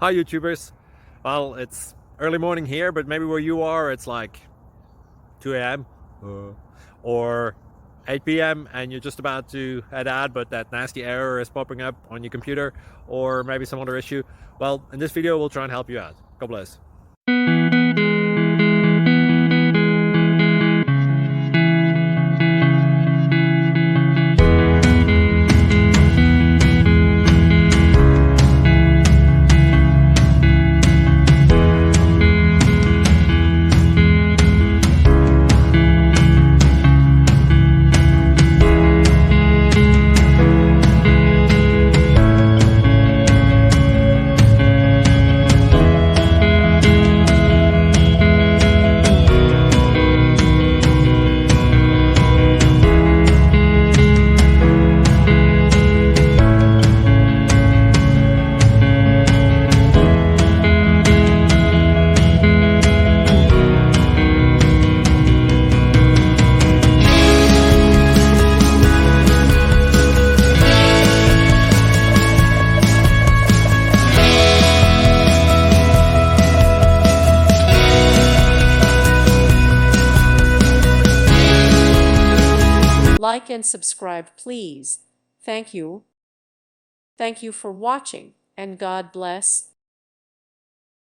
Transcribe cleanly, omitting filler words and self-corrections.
Hi YouTubers. Well, it's early morning here, but maybe where you are it's like 2 a.m. or 8 p.m. and you're just about to head out, but that nasty error is popping up on your computer, or maybe some other issue. Well, in this video we'll try and help you out. God bless. Like and subscribe, please. Thank you. Thank you for watching, and God bless.